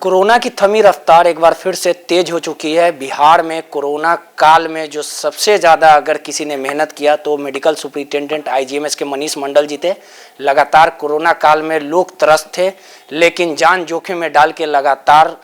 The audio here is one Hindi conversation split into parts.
कोरोना की थमी रफ्तार एक बार फिर से तेज हो चुकी है। बिहार में कोरोना काल में जो सबसे ज़्यादा अगर किसी ने मेहनत किया तो मेडिकल सुपरिटेंडेंट आईजीएमएस के मनीष मंडल जी थे। लगातार कोरोना काल में लोग त्रस्त थे, लेकिन जान जोखिम में डाल के लगातार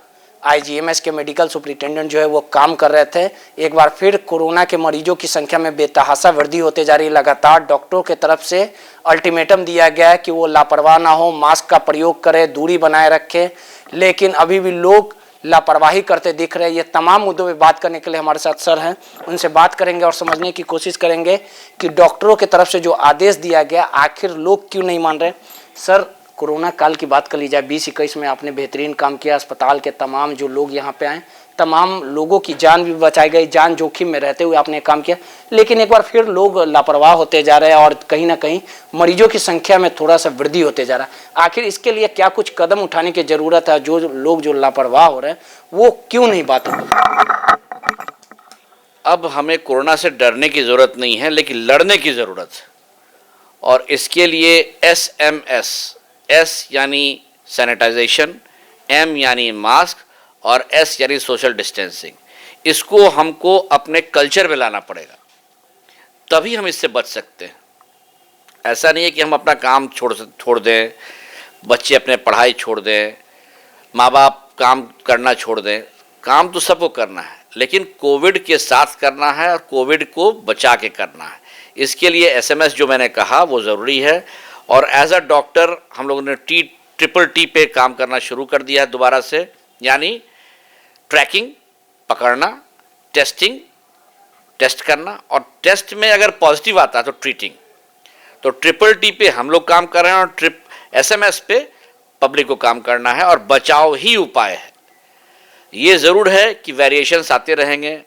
आईजीएमएस के मेडिकल सुपरिटेंडेंट जो है वो काम कर रहे थे। एक बार फिर कोरोना के मरीजों की संख्या में बेतहाशा वृद्धि होते जा रही है। लगातार डॉक्टरों की तरफ से अल्टीमेटम दिया गया है कि वो लापरवाह ना हो, मास्क का प्रयोग करें, दूरी बनाए रखें, लेकिन अभी भी लोग लापरवाही करते दिख रहे हैं। ये तमाम मुद्दों पे बात करने के लिए हमारे साथ सर हैं, उनसे बात करेंगे और समझने की कोशिश करेंगे कि डॉक्टरों की तरफ से जो आदेश दिया गया आखिर लोग क्यों नहीं मान रहे। सर, कोरोना काल की बात कर ली जाए, 20-21 में आपने बेहतरीन काम किया। अस्पताल के तमाम जो लोग यहाँ पे आए, तमाम लोगों की जान भी बचाई गई, जान जोखिम में रहते हुए आपने काम किया, लेकिन एक बार फिर लोग लापरवाह होते जा रहे हैं और कहीं ना कहीं मरीजों की संख्या में थोड़ा सा वृद्धि होते जा रहा है। आखिर इसके लिए क्या कुछ कदम उठाने की जरूरत है? जो लोग जो लापरवाह हो रहे हैं वो क्यों नहीं बात हो रही? अब हमें कोरोना से डरने की ज़रूरत नहीं है, लेकिन लड़ने की ज़रूरत है। और इसके लिए SMS, S यानी सैनिटाइजेशन, M यानी मास्क और S यानी सोशल डिस्टेंसिंग, इसको हमको अपने कल्चर में लाना पड़ेगा, तभी हम इससे बच सकते हैं। ऐसा नहीं है कि हम अपना काम छोड़ दें, बच्चे अपने पढ़ाई छोड़ दें, माँ बाप काम करना छोड़ दें। काम तो सबको करना है, लेकिन कोविड के साथ करना है और कोविड को बचा के करना है। इसके लिए SMS जो मैंने कहा वो ज़रूरी है। और एज अ डॉक्टर हम लोगों ने ट्रिपल T पे काम करना शुरू कर दिया है दोबारा से, यानी ट्रैकिंग, पकड़ना, टेस्टिंग, टेस्ट करना, और टेस्ट में अगर पॉजिटिव आता है तो ट्रीटिंग। तो ट्रिपल T पे हम लोग काम कर रहे हैं और SMS पे पब्लिक को काम करना है, और बचाव ही उपाय है। ये ज़रूर है कि वेरिएशंस आते रहेंगे।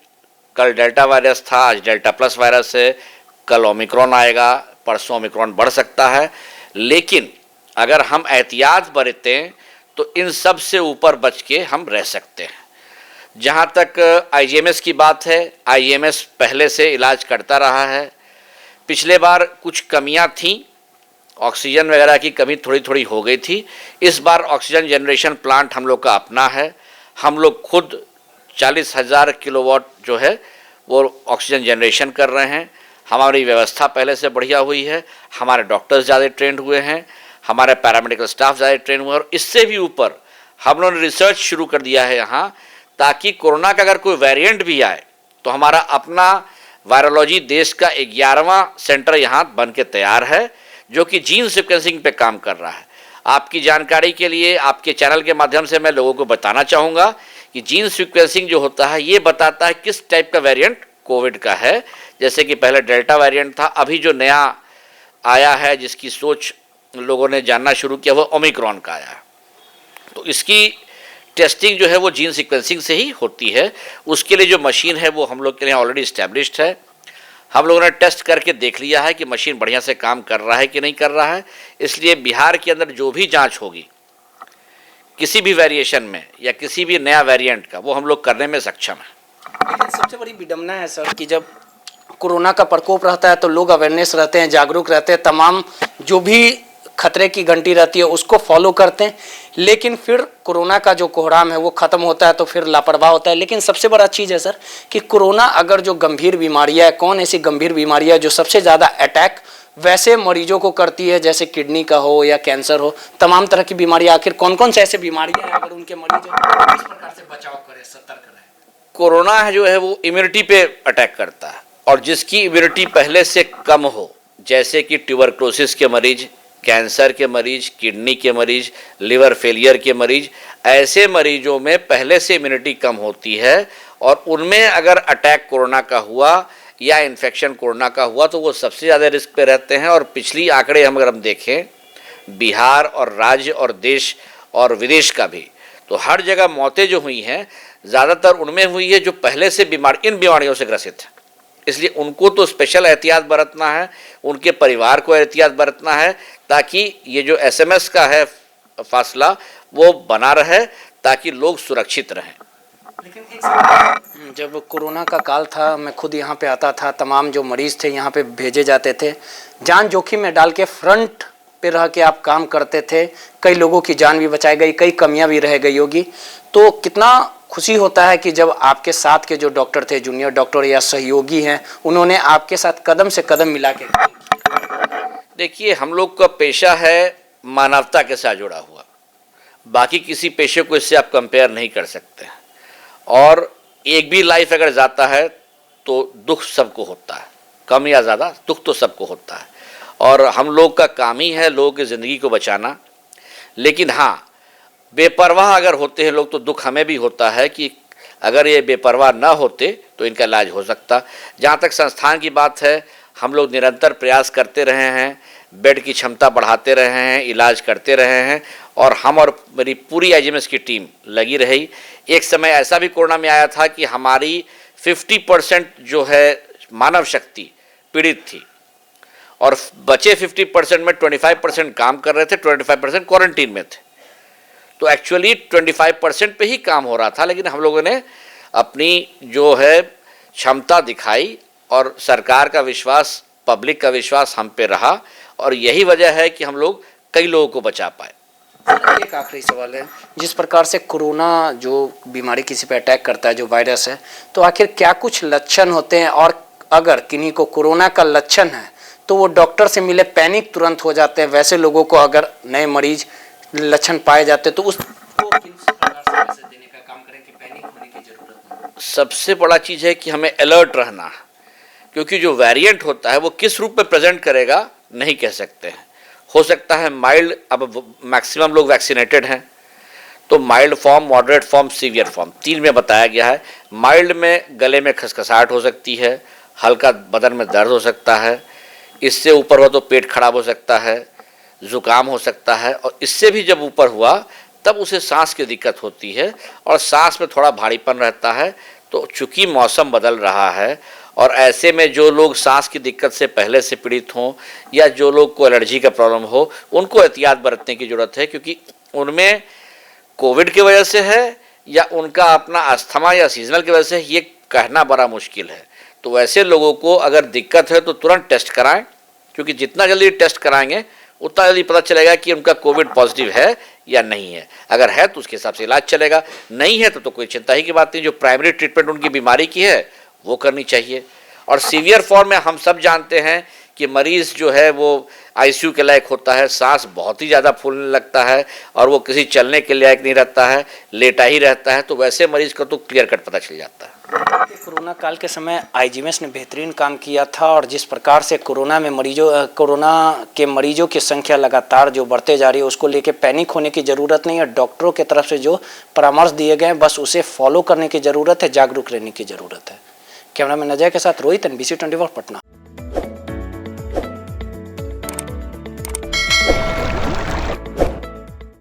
कल डेल्टा वायरस था, आज डेल्टा प्लस वायरस है, कल ओमिक्रॉन आएगा, परसों ओमिक्रॉन बढ़ सकता है। लेकिन अगर हम एहतियात बरतें तो इन सब से ऊपर बच के हम रह सकते हैं। जहाँ तक IGMS की बात है, IGMS पहले से इलाज करता रहा है। पिछले बार कुछ कमियाँ थीं, ऑक्सीजन वगैरह की कमी थोड़ी थोड़ी हो गई थी। इस बार ऑक्सीजन जनरेशन प्लांट हम लोग का अपना है। हम लोग खुद 40,000 किलोवाट जो है वो ऑक्सीजन जनरेशन कर रहे हैं। हमारी व्यवस्था पहले से बढ़िया हुई है, हमारे डॉक्टर्स ज़्यादा ट्रेंड हुए हैं, हमारे पैरामेडिकल स्टाफ ज़्यादा ट्रेंड हुए हैं, और इससे भी ऊपर हम लोगों ने रिसर्च शुरू कर दिया है यहाँ, ताकि कोरोना का अगर कोई वेरिएंट भी आए तो हमारा अपना वायरोलॉजी देश का 11वां सेंटर यहाँ बन के तैयार है, जो कि जीन सिक्वेंसिंग पे काम कर रहा है। आपकी जानकारी के लिए आपके चैनल के माध्यम से मैं लोगों को बताना चाहूँगा कि जीन सिक्वेंसिंग जो होता है ये बताता है किस टाइप का वेरिएंट कोविड का है। जैसे कि पहले डेल्टा वेरिएंट था, अभी जो नया आया है जिसकी सोच लोगों ने जानना शुरू किया वो ओमिक्रॉन का आया है। तो इसकी टेस्टिंग जो है वो जीन सिक्वेंसिंग से ही होती है। उसके लिए जो मशीन है वो हम लोग के लिए ऑलरेडी इस्टेब्लिश्ड है। हम लोगों ने टेस्ट करके देख लिया है कि मशीन बढ़िया से काम कर रहा है कि नहीं कर रहा है। इसलिए बिहार के अंदर जो भी जांच होगी किसी भी वेरिएशन में या किसी भी नया वेरिएंट का, वो हम लोग करने में सक्षम है। लेकिन सबसे बड़ी विडंबना है सर कि जब कोरोना का प्रकोप रहता है तो लोग अवेयरनेस रहते हैं, जागरूक रहते हैं, तमाम जो भी खतरे की घंटी रहती है उसको फॉलो करते हैं, लेकिन फिर कोरोना का जो कोहराम है वो खत्म होता है तो फिर लापरवाह होता है। लेकिन सबसे बड़ा चीज़ है सर कि कोरोना अगर जो गंभीर बीमारियां है, कौन ऐसी गंभीर बीमारियां जो सबसे ज़्यादा अटैक वैसे मरीजों को करती है, जैसे किडनी का हो या कैंसर हो, तमाम तरह की बीमारियां, आखिर कौन कौन से ऐसे बीमारियां हैं अगर उनके मरीज किस प्रकार से बचाव करें, सतर्क रहें? कोरोना जो है वो इम्यूनिटी पे अटैक करता है, और जिसकी इम्यूनिटी पहले से कम हो, जैसे कि ट्यूबरक्लोसिस के मरीज, कैंसर के मरीज, किडनी के मरीज, लिवर फेलियर के मरीज, ऐसे मरीजों में पहले से इम्यूनिटी कम होती है, और उनमें अगर अटैक कोरोना का हुआ या इन्फेक्शन कोरोना का हुआ तो वो सबसे ज़्यादा रिस्क पे रहते हैं। और पिछली आंकड़े अगर हम देखें बिहार और राज्य और देश और विदेश का भी, तो हर जगह मौतें जो हुई हैं ज़्यादातर उनमें हुई है जो पहले से इन बीमारियों से ग्रसित हैं। इसलिए उनको तो स्पेशल एहतियात बरतना है, उनके परिवार को एहतियात बरतना है, ताकि ये जो SMS का है फासला वो बना रहे, ताकि लोग सुरक्षित रहें। लेकिन एक समय जब कोरोना का काल था, मैं खुद यहाँ पे आता था, तमाम जो मरीज़ थे यहाँ पे भेजे जाते थे, जान जोखिम में डाल के फ्रंट पे रह के आप काम करते थे, कई लोगों की जान भी बचाई गई, कई कमियां भी रह गई होगी, तो कितना खुशी होता है कि जब आपके साथ के जो डॉक्टर थे, जूनियर डॉक्टर या सहयोगी हैं, उन्होंने आपके साथ कदम से कदम मिला के। देखिए, हम लोग का पेशा है मानवता के साथ जुड़ा हुआ, बाकी किसी पेशे को इससे आप कंपेयर नहीं कर सकते। और एक भी लाइफ अगर जाता है तो दुख सबको होता है, कम या ज़्यादा दुख तो सबको होता है, और हम लोग का काम ही है लोगों की ज़िंदगी को बचाना। लेकिन हाँ, बेपरवाह अगर होते हैं लोग तो दुख हमें भी होता है कि अगर ये बेपरवाह ना होते तो इनका इलाज हो सकता। जहाँ तक संस्थान की बात है, हम लोग निरंतर प्रयास करते रहे हैं, बेड की क्षमता बढ़ाते रहे हैं, इलाज करते रहे हैं, और हम और मेरी पूरी आईजीएमएस की टीम लगी रही। एक समय ऐसा भी कोरोना में आया था कि हमारी 50% जो है मानव शक्ति पीड़ित थी, और बचे 50% में 25% काम कर रहे थे, 25% क्वारंटीन में थे। तो एक्चुअली 25% पे ही काम हो रहा था, लेकिन हम लोगों ने अपनी जो है क्षमता दिखाई, और सरकार का विश्वास, पब्लिक का विश्वास हम पे रहा, और यही वजह है कि हम लोग कई लोगों को बचा पाए। एक आखिरी सवाल है, जिस प्रकार से कोरोना जो बीमारी किसी पे अटैक करता है, जो वायरस है, तो आखिर क्या कुछ लक्षण होते हैं, और अगर किन्हीं को कोरोना का लक्षण है तो वो डॉक्टर से मिले पैनिक तुरंत हो जाते हैं, वैसे लोगों को अगर नए मरीज लक्षण पाए जाते तो उसको किस प्रकार से मैसेज देने का काम करें कि पैनिक होने की जरूरत नहीं? सबसे बड़ा चीज़ है कि हमें अलर्ट रहना है, क्योंकि जो वेरिएंट होता है वो किस रूप में प्रेजेंट करेगा नहीं कह सकते हैं। हो सकता है माइल्ड, अब मैक्सिमम लोग वैक्सीनेटेड हैं, तो mild form, moderate form, severe form, 3 में बताया गया है। माइल्ड में गले में खसखसाहट हो सकती है, हल्का बदन में दर्द हो सकता है, इससे ऊपर हुआ तो पेट खराब हो सकता है, ज़ुकाम हो सकता है, और इससे भी जब ऊपर हुआ तब उसे सांस की दिक्कत होती है, और सांस में थोड़ा भारीपन रहता है। तो चूँकि मौसम बदल रहा है, और ऐसे में जो लोग सांस की दिक्कत से पहले से पीड़ित हों, या जो लोग को एलर्जी का प्रॉब्लम हो, उनको एहतियात बरतने की ज़रूरत है, क्योंकि उनमें कोविड की वजह से है या उनका अपना अस्थमा या सीजनल की वजह से, ये कहना बड़ा मुश्किल है। तो वैसे लोगों को अगर दिक्कत है तो तुरंत टेस्ट कराएं, क्योंकि जितना जल्दी टेस्ट कराएंगे उतना जल्दी पता चलेगा कि उनका कोविड पॉजिटिव है या नहीं है। अगर है तो उसके हिसाब से इलाज चलेगा, नहीं है तो कोई चिंता ही की बात नहीं। जो प्राइमरी ट्रीटमेंट उनकी बीमारी की है वो करनी चाहिए। और सीवियर फॉर्म में हम सब जानते हैं कि मरीज़ जो है वो आईसीयू के लायक होता है, सांस बहुत ही ज़्यादा फूलने लगता है, और वो किसी चलने के लायक नहीं रहता है, लेटा ही रहता है। तो वैसे मरीज़ का तो क्लियर कट पता चल जाता है। कोरोना काल के समय आईजीएमएस ने बेहतरीन काम किया था, और जिस प्रकार से कोरोना के मरीजों की संख्या लगातार जो बढ़ते जा रही है, उसको लेके पैनिक होने की ज़रूरत नहीं है। डॉक्टरों की तरफ से जो परामर्श दिए गए हैं बस उसे फॉलो करने की ज़रूरत है, जागरूक रहने की ज़रूरत है। कैमरामैन अजय के साथ रोहित, NBC 24 पटना।